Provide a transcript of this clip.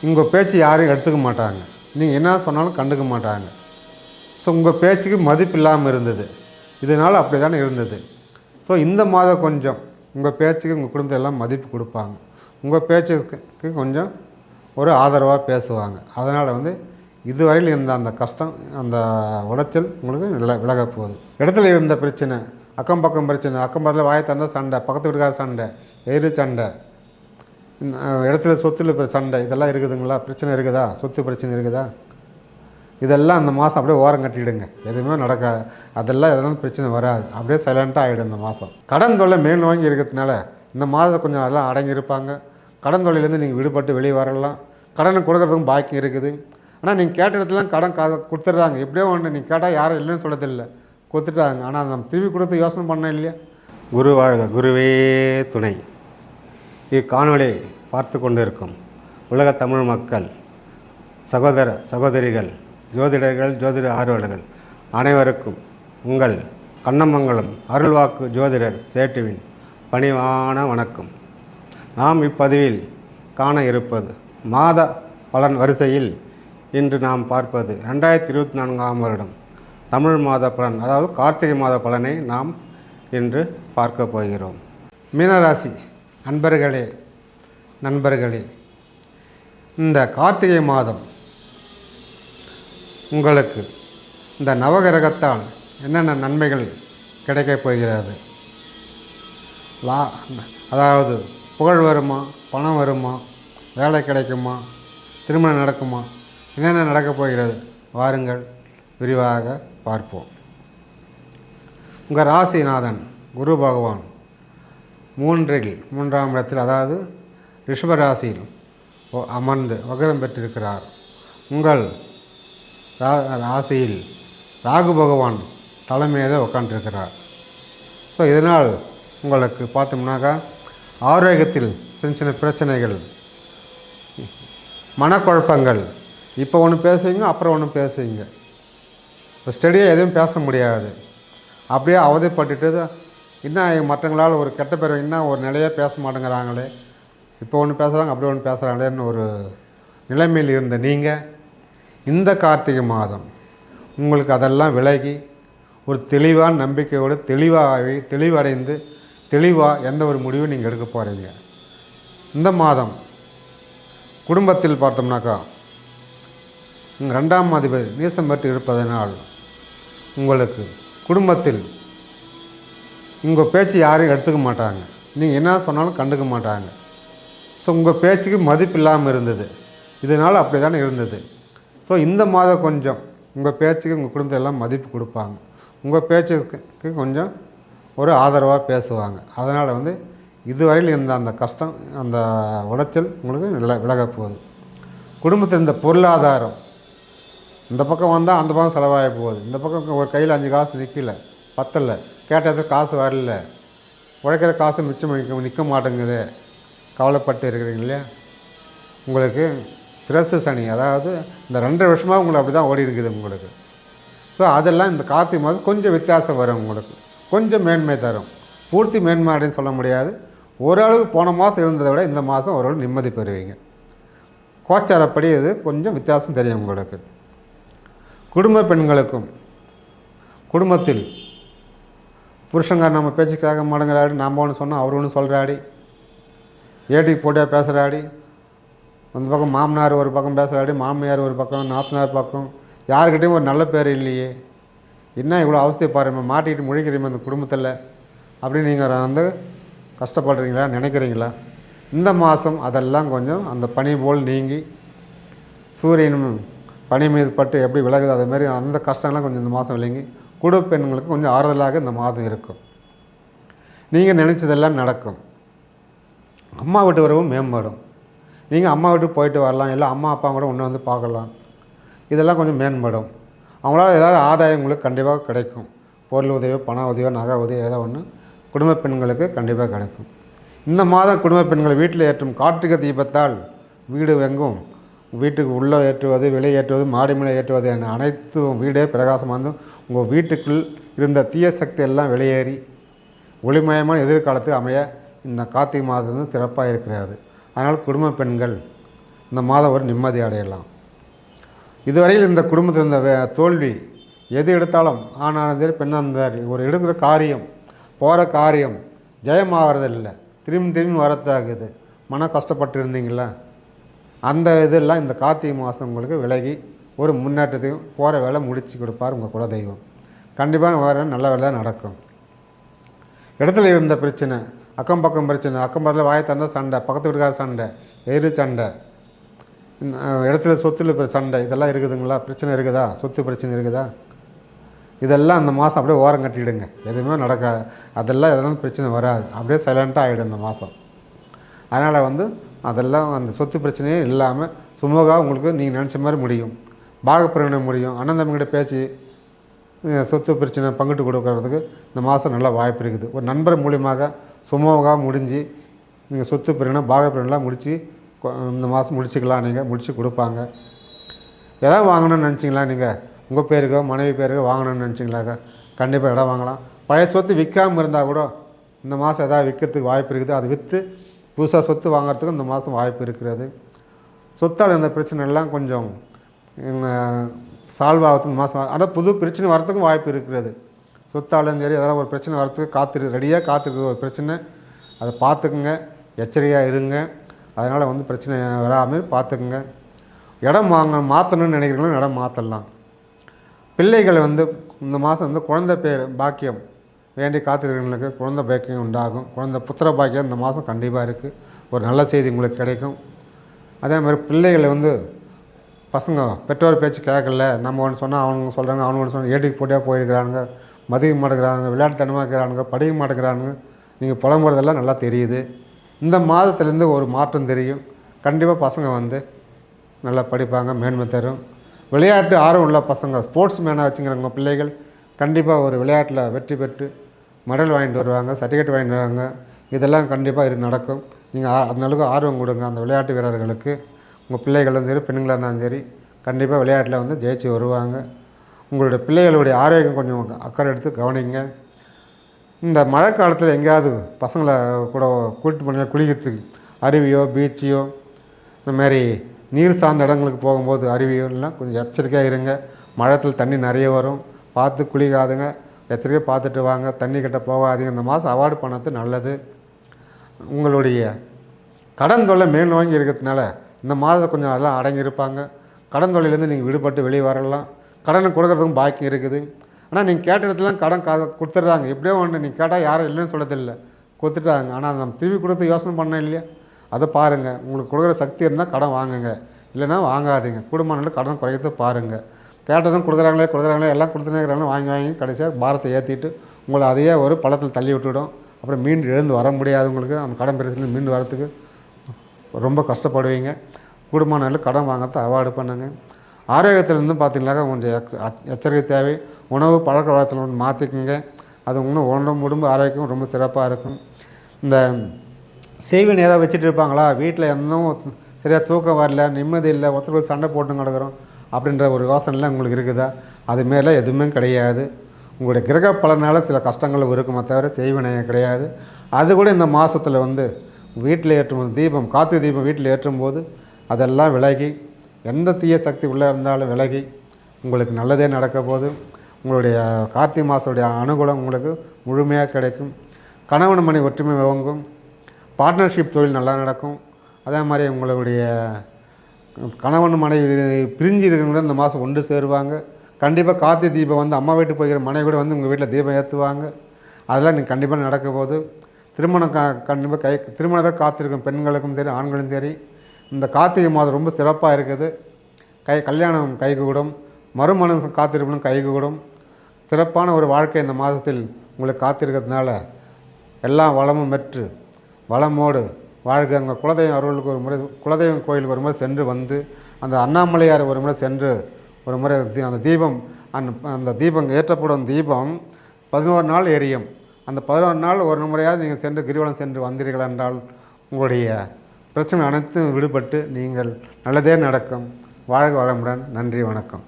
உங்கள் பேச்சு யாரும் எடுத்துக்க மாட்டாங்க. நீங்கள் என்ன சொன்னாலும் கண்டுக்க மாட்டாங்க. ஸோ உங்கள் பேச்சுக்கு மதிப்பு இல்லாமல் இருந்தது. இதனால் அப்படி தானே இருந்தது. ஸோ இந்த மாதம் கொஞ்சம் உங்கள் பேச்சுக்கு உங்கள் குடும்பத்தில் எல்லாம் மதிப்பு கொடுப்பாங்க. உங்கள் பேச்சுக்கு கொஞ்சம் ஒரு ஆதரவாக பேசுவாங்க. அதனால் இதுவரையில் இருந்த அந்த கஷ்டம், அந்த உளைச்சல் உங்களுக்கு விலக போகுது. இடத்துல இருந்த பிரச்சனை, அக்கம் பக்கம் பிரச்சனை, அக்கம் பக்கத்தில் வாயை தந்தால் சண்டை, பக்கத்து வீட்டுக்கார சண்டை, எதிர் சண்டை, இடத்துல சொத்துல சண்டை, இதெல்லாம் இருக்குதுங்களா? பிரச்சனை இருக்குதா? சொத்து பிரச்சனை இருக்குதா? இதெல்லாம் அந்த மாதம் அப்படியே ஓரம் கட்டிவிடுங்க. எதுவுமே நடக்காது. அதெல்லாம் எதனால் பிரச்சனை வராது. அப்படியே சைலண்ட்டாக ஆகிடும் இந்த மாதம். கடன் தொல்லை மேல் நோங்கி இருக்கிறதுனால இந்த மாதம் கொஞ்சம் அதெல்லாம் அடங்கியிருப்பாங்க. கடன் தொல்லையிலேருந்து நீங்கள் விடுபட்டு வெளியே வரலாம். கடனை கொடுக்குறதுக்கும் பாக்கி இருக்குது. ஆனால் நீங்கள் கேட்ட இடத்துலாம் கடன் கொடுத்துட்றாங்க. எப்படியோ ஒன்று நீங்கள் கேட்டால் யாரும் இல்லைன்னு சொல்லதில்லை, கொடுத்துட்டாங்க. ஆனால் நம்ம திரும்பி கொடுத்து யோசனை பண்ண இல்லையா? குரு வாழ்க, குருவே துணை. இக்காணொலியை பார்த்து கொண்டு இருக்கும் உலக தமிழ் மக்கள், சகோதர சகோதரிகள், ஜோதிடர்கள், ஜோதிட ஆர்வலர்கள் அனைவருக்கும் உங்கள் கண்ணமங்கலம் அருள்வாக்கு ஜோதிடர் சேட்டுவின் பணிவான வணக்கம். நாம் இப்பதிவில் காண இருப்பது மாத பலன் வரிசையில் இன்று நாம் பார்ப்பது 2024ஆம் வருடம் தமிழ் மாத பலன், அதாவது கார்த்திகை மாத பலனை நாம் இன்று பார்க்க போகிறோம். மீனராசி அன்பர்களே, நண்பர்களே, இந்த கார்த்திகை மாதம் உங்களுக்கு இந்த நவகிரகத்தால் என்னென்ன நன்மைகள் கிடைக்கப் போகிறது? அதாவது புகழ் வருமா, பணம் வருமா, வேலை கிடைக்குமா, திருமணம் நடக்குமா, என்னென்ன நடக்கப் போகிறது? வாருங்கள் விரிவாக பார்ப்போம். உங்கள் ராசிநாதன் குரு பகவான் மூன்றாம் இடத்தில், அதாவது ரிஷபராசியில் அமர்ந்து வக்ரம் பெற்றிருக்கிறார். உங்கள் ராசியில் ராகு பகவான் தலைமையாக உட்காந்துருக்கிறார். ஸோ இதனால் உங்களுக்கு பார்த்தோம்னாக்கா ஆரோக்கியத்தில் சின்ன சின்ன பிரச்சனைகள், மனக்குழப்பங்கள், இப்போ ஒன்று பேசுவீங்க, அப்புறம் ஒன்று பேசுவீங்க. இப்போ ஸ்டடியாக எதுவும் பேச முடியாது. அப்படியே அவதிப்பட்டுட்டு இன்னும் மற்றவங்களால் ஒரு கெட்ட பேர், இன்னும் ஒரு நிலையாக பேச மாட்டேங்கிறாங்களே, இப்போ ஒன்று பேசுகிறாங்க, அப்படி ஒன்று பேசுகிறாங்களேன்னு ஒரு நிலைமையில் இருந்த நீங்கள் இந்த கார்த்திகை மாதம் உங்களுக்கு அதெல்லாம் விலகி ஒரு தெளிவான நம்பிக்கையோடு தெளிவடைந்து தெளிவாக எந்த ஒரு முடிவும் நீங்கள் எடுக்க போகிறீங்க. இந்த மாதம் குடும்பத்தில் பார்த்தோம்னாக்கா 2ஆம் அதிபதி நீசம் பெற்று இருப்பதனால் உங்களுக்கு குடும்பத்தில் உங்கள் பேச்சு யாரும் எடுத்துக்க மாட்டாங்க. நீங்கள் என்ன சொன்னாலும் கண்டுக்க மாட்டாங்க. ஸோ உங்கள் பேச்சுக்கு மதிப்பு இல்லாமல் இருந்தது. இதனால் அப்படி தானே இருந்தது. ஸோ இந்த மாதம் கொஞ்சம் உங்கள் பேச்சுக்கு உங்கள் குடும்பத்தில் எல்லாம் மதிப்பு கொடுப்பாங்க. உங்கள் பேச்சுக்கு கொஞ்சம் ஒரு ஆதரவாக பேசுவாங்க. அதனால் இதுவரையில் இருந்த அந்த கஷ்டம், அந்த உளைச்சல் உங்களுக்கு விலக போகுது. குடும்பத்தில் இந்த பொருளாதாரம் இந்த பக்கம் வந்தால் அந்த பக்கம் செலவாகி போகுது. இந்த பக்கம் ஒரு கையில் 5 காசு நிற்கல, பத்தலை, கேட்டது காசு வரல, உழைக்கிற காசு மிச்சம் நிற்க மாட்டேங்குது, கவலைப்பட்டு இருக்கிறீங்க இல்லையா? உங்களுக்கு சிரசு சனி, அதாவது இந்த 2.5 வருஷமாக உங்களுக்கு அப்படி தான் ஓடி இருக்குது உங்களுக்கு. ஸோ அதெல்லாம் இந்த கார்த்திகை மாதம் கொஞ்சம் வித்தியாசம் வரும். உங்களுக்கு கொஞ்சம் மேன்மை தரும். பூர்த்தி மேன்மை அப்படின்னு சொல்ல முடியாது. ஓரளவுக்கு போன மாதம் இருந்ததை விட இந்த மாதம் ஓரளவு நிம்மதி பெறுவீங்க. கோச்சாரப்படி இது கொஞ்சம் வித்தியாசம் தெரியும் உங்களுக்கு. குடும்ப பெண்களுக்கும் குடும்பத்தில் புருஷங்கார் நம்ம பேச்சு கேட்க மாட்டேங்கிறாடி, நாம் ஒன்று சொன்னால் அவர் ஒன்று சொல்கிறாடி, ஏடிக்கு போட்டியாக பேசுகிறாடி, அந்த பக்கம் மாமனார் ஒரு பக்கம் பேசுகிறாடி, மாமியார் ஒரு பக்கம், நாத்தனார் பக்கம், யாருக்கிட்டையும் ஒரு நல்ல பேர் இல்லையே, என்ன இவ்வளோ அவஸ்தையை பாருங்க, மாட்டிக்கிட்டு முழிக்கிறீங்க அந்த குடும்பத்தில் அப்படின்னு நீங்கள் கஷ்டப்படுறீங்களா, நினைக்கிறீங்களா? இந்த மாதம் அதெல்லாம் கொஞ்சம் அந்த பனி போல் நீங்கி சூரியனும் பனி மீது பட்டு எப்படி விலகுது அதுமாரி அந்த கஷ்டங்கள்லாம் கொஞ்சம் இந்த மாதம் விலங்கி குடும்ப பெண்களுக்கு கொஞ்சம் ஆறுதலாக இந்த மாதம் இருக்கும். நீங்கள் நினச்சதெல்லாம் நடக்கும். அம்மா வீட்டு உறவும் மேம்படும். நீங்கள் அம்மா வீட்டுக்கு போயிட்டு வரலாம், இல்லை அம்மா அப்பா கூட ஒன்று பார்க்கலாம். இதெல்லாம் கொஞ்சம் மேம்படும். அவங்களால ஏதாவது ஆதாயம் உங்களுக்கு கண்டிப்பாக கிடைக்கும். பொருள் உதவியோ, பண உதவியோ, நகை உதவியோ ஏதோ ஒன்று குடும்ப பெண்களுக்கு கண்டிப்பாக கிடைக்கும். இந்த மாதம் குடும்ப பெண்கள் வீட்டில் ஏற்றும் கார்த்திகை தீபத்தால் வீடு எங்கும், வீட்டுக்கு உள்ளே ஏற்றுவது, வெளியே ஏற்றுவது, மாடி மேலே ஏற்றுவது என அனைத்தும் வீடே பிரகாசமாக உங்கள் வீட்டுக்குள் இருந்த தீய சக்தி எல்லாம் வெளியேறி ஒளிமயமான எதிர்காலத்துக்கு அமைய இந்த கார்த்திகை மாதம் சிறப்பாக இருக்கிறது. அதனால் குடும்ப பெண்கள் இந்த மாதம் ஒரு நிம்மதி அடையலாம். இதுவரையில் இந்த குடும்பத்தில் இருந்த தோல்வி எது எடுத்தாலும் ஆணானது பெண்ணானது ஒரு எடுக்கிற காரியம் போகிற காரியம் ஜெயமாகறதில்லை, திரும்பி திரும்பி வரத்தாகுது. மன கஷ்டப்பட்டு இருந்தீங்களா, அந்த இதெல்லாம் இந்த கார்த்திகை மாதம் உங்களுக்கு விலகி ஒரு முன்னேற்றத்தையும் போகிற வேலை முடித்து கொடுப்பார் உங்கள் குலதெய்வம். கண்டிப்பாக வேறு நல்ல வேலை நடக்கும். இடத்துல இருந்த பிரச்சனை, அக்கம் பக்கம் பிரச்சனை, அக்கம் பக்கத்தில் வாயை தந்தால் சண்டை, பக்கத்து வீட்டுக்கார சண்டை, எதிர் சண்டை, இடத்துல சொத்துல சண்டை, இதெல்லாம் இருக்குதுங்களா? பிரச்சனை இருக்குதா? சொத்து பிரச்சனை இருக்குதா? இதெல்லாம் அந்த மாதம் அப்படியே ஓரம் கட்டிவிடுங்க. எதுவுமே நடக்காது. அதெல்லாம் எதனா பிரச்சனை வராது. அப்படியே சைலண்ட்டாக ஆகிடும் இந்த மாதம். அதனால் அதெல்லாம் அந்த சொத்து பிரச்சனையே இல்லாமல் சுமூகமாக உங்களுக்கு நீங்கள் நினச்ச மாதிரி முடியும். பாகப்பிரிவினை முடியும். அண்ணன் தம்பிகிட்ட பேசி சொத்து பிரச்சனை பங்கிட்டு கொடுக்கறதுக்கு இந்த மாதம் நல்ல வாய்ப்பு இருக்குது. ஒரு நண்பர் மூலியமாக சுமூகமாக முடிஞ்சு நீங்கள் சொத்து பிரிவினை பாகப்பிரிவினைலாம் முடித்து இந்த மாதம் முடிச்சுக்கலாம். நீங்கள் முடித்து கொடுப்பாங்க. எதாவது வாங்கணும்னு நினச்சிங்களா? நீங்கள் உங்கள் பேருக்கோ மனைவி பேருக்கோ வாங்கணும்னு நினச்சிங்களாக்கா கண்டிப்பாக இடம் வாங்கலாம். பழைய சொத்து விற்காமல் இருந்தால் கூட இந்த மாதம் எதாவது விற்கிறதுக்கு வாய்ப்பு இருக்குது. அது விற்று புதுசாக சொத்து வாங்கிறதுக்கு இந்த மாதம் வாய்ப்பு இருக்கிறது. சொத்தால் இந்த பிரச்சனைலாம் கொஞ்சம் சால்வ் ஆகிறதுக்கு இந்த மாதம், ஆனால் புது பிரச்சனை வரத்துக்கும் வாய்ப்பு இருக்கிறது. சொத்தாலும் சரி அதெல்லாம் ஒரு பிரச்சனை வரத்துக்கு ரெடியாக காத்திருக்குது ஒரு பிரச்சனை. அதை பார்த்துக்குங்க, எச்சரிக்கையாக இருங்க. அதனால் பிரச்சனை வராமல் பார்த்துக்குங்க. இடம் மாற்றணும்னு நினைக்கிறீங்களும் இடம் மாற்றலாம். பிள்ளைகள் இந்த மாதம் குழந்தை பேர் பாக்கியம் வேண்டி காத்திருக்கிறவங்களுக்கு குழந்தை பாக்கியம் உண்டாகும். குழந்தை புத்திர பாக்கியம் இந்த மாதம் கண்டிப்பாக இருக்குது. ஒரு நல்ல செய்தி உங்களுக்கு கிடைக்கும். அதே மாதிரி பிள்ளைகளை பசங்க பெற்றோர் பேச்சு கேட்கல, நம்ம ஒன்று சொன்னால் அவங்க சொல்கிறாங்க, அவங்க ஒன்று சொன்னால் ஏட்டுக்கு போட்டியாக போயிருக்கிறானுங்க, மதிக்க மாட்டேங்கிறாங்க, விளையாட்டுத்தனமாக இருக்கிறானுங்க, படிக்க மாட்டேங்கிறானுங்க, நீங்கள் புலம்புறதெல்லாம் நல்லா தெரியுது. இந்த மாதத்துலேருந்து ஒரு மாற்றம் தெரியும். கண்டிப்பாக பசங்க நல்லா படிப்பாங்க, மேன்மை தரும். விளையாட்டு ஆர்வம் உள்ள பசங்க, ஸ்போர்ட்ஸ் மேனாக வச்சுங்கிறவங்க பிள்ளைகள் கண்டிப்பாக ஒரு விளையாட்டில் வெற்றி பெற்று மெடல் வாங்கிட்டு வருவாங்க, சர்டிஃபிகேட் வாங்கிட்டு வருவாங்க. இதெல்லாம் கண்டிப்பாக இது நடக்கும். நீங்கள் அந்தளவுக்கு ஆர்வம் கொடுங்க அந்த விளையாட்டு வீரர்களுக்கு. உங்கள் பிள்ளைகளும் சரி பெண்களாக இருந்தாலும் சரி கண்டிப்பாக விளையாட்டில் ஜெயிச்சு வருவாங்க. உங்களுடைய பிள்ளைகளுடைய ஆரோக்கியம் கொஞ்சம் அக்கறை எடுத்து கவனிங்க. இந்த மழை காலத்தில் எங்கேயாவது பசங்களை கூட கூட்டிட்டு போனீங்க குளிக்கிறதுக்கு, அருவியோ பீச்சையோ இந்த மாதிரி நீர் சார்ந்த இடங்களுக்கு போகும்போது அருவியோலாம் கொஞ்சம் எச்சரிக்கையாக இருங்க. மழைத்தில் தண்ணி நிறைய வரும், பார்த்து குளிக்காதுங்க, எச்சரிக்கையாக பார்த்துட்டு வாங்க. தண்ணி கிட்ட போகாதீங்க. இந்த மாதம் அவாய்ட் பண்ணது நல்லது. உங்களுடைய கடன் தொல்லை மேல் நோங்கி இருக்கிறதுனால இந்த மாதம் கொஞ்சம் அதெல்லாம் அடங்கியிருப்பாங்க. கடன் தொல்லையிலேருந்து நீங்கள் விடுபட்டு வெளியே வரலாம். கடனை கொடுக்குறதுக்கும் பாக்கியம் இருக்குது. ஆனால் நீங்கள் கேட்ட இடத்துலாம் கடன் கொடுத்துட்றாங்க. எப்படியோ ஒன்று நீங்கள் கேட்டால் யாரும் இல்லைன்னு சொல்லதில்லை, கொடுத்துட்டாங்க. ஆனால் நம்ம திரும்பி கொடுத்து யோசனை பண்ண இல்லையா, அதை பாருங்கள். உங்களுக்கு கொடுக்குற சக்தி இருந்தால் கடன் வாங்குங்க, இல்லைன்னா வாங்காதீங்க. குடும்பம் கடன் குறைக்கிறது பாருங்கள். கேட்டதும் கொடுக்குறாங்களே எல்லாம் கொடுத்துனேங்கிறாங்க, வாங்கி கடைசியாக பாரத்தை ஏற்றிட்டு உங்களை அதையே ஒரு பள்ளத்தில் தள்ளி விட்டுவிடும். அப்புறம் மீண்டு எழுந்து வர முடியாது. உங்களுக்கு அந்த கடன் பிரச்சனை மீண்டு வரத்துக்கு ரொம்ப கஷ்டப்படுவீங்க. குடும்பம் கடன் வாங்கிறத அவாய்டு பண்ணுங்க. ஆரோக்கியத்திலேருந்து பார்த்தீங்கன்னாக்கா கொஞ்சம் எச்சரிக்கை தேவை. உணவு பழக்க வழக்கத்தில் மாற்றிக்குங்க. அது இன்னும் உடம்பு ஆரோக்கியம் ரொம்ப சிறப்பாக இருக்கும். இந்த செய்வினை ஏதாவது வச்சுட்டு இருப்பாங்களா, வீட்டில் எதுவும் சரியாக தூக்கம் வரல, நிம்மதி இல்லை, ஒருத்தருக்கு சண்டை போட்டு கிடக்குறோம் அப்படின்ற ஒரு யோசனைலாம் உங்களுக்கு இருக்குதா? அதுமாரிலாம் எதுவுமே கிடையாது. உங்களுடைய கிரக பலனால் சில கஷ்டங்கள் இருக்குமே தவிர செய்வினை கிடையாது. அது கூட இந்த மாதத்தில் வீட்டில் ஏற்றும் தீபம், கார்த்திகை தீபம் வீட்டில் ஏற்றும்போது அதெல்லாம் விலகி, எந்த தீய சக்தி உள்ளே இருந்தாலும் விலகி உங்களுக்கு நல்லதே நடக்க போது. உங்களுடைய கார்த்திகை மாதத்துடைய அனுகூலம் உங்களுக்கு முழுமையாக கிடைக்கும். கணவன் மனை ஒற்றுமை ஓங்கும். பார்ட்னர்ஷிப் தொழில் நல்லா நடக்கும். அதே மாதிரி உங்களுடைய கணவன் மனைவி பிரிஞ்சு இருக்கிறவங்க இந்த மாதம் ஒன்று சேருவாங்க. கண்டிப்பாக கார்த்திகை தீபம் அம்மா வீட்டுக்கு போய்க்கிற மனைவி கூட உங்கள் வீட்டில் தீபம் ஏற்றுவாங்க. அதெல்லாம் நீங்கள் கண்டிப்பாக நடக்க போகுது. திருமணம் கண்டிப்பாக திருமணத்தை காத்திருக்கும் பெண்களுக்கும் சரி ஆண்களும் சரி இந்த கார்த்திகை மாதம் ரொம்ப சிறப்பாக இருக்குது. கல்யாணம் கைகூடும், மறுமணம் காத்திருப்பனும் கைகூடும். சிறப்பான ஒரு வாழ்க்கை இந்த மாதத்தில் உங்களுக்கு காத்திருக்கிறதுனால எல்லா வளமும் பெற்று வளமோடு வாழ்க. அங்கே குலதெய்வம் அருளுக்கு ஒரு முறை, குலதெய்வம் கோயிலுக்கு ஒரு முறை சென்று அந்த அண்ணாமலையார் ஒரு முறை சென்று ஒரு முறை அந்த தீபம் அந்த தீபம் ஏற்றப்படும் தீபம் 11 நாள் எரியும். அந்த 11 நாள் ஒரு முறையாவது நீங்கள் சென்று கிரிவலம் சென்று வந்தீர்கள் என்றால் உங்களுடைய பிரச்சனை அனைத்தும் விடுபட்டு நீங்கள் நல்லதே நடக்கும். வாழ்க வளமுடன். நன்றி, வணக்கம்.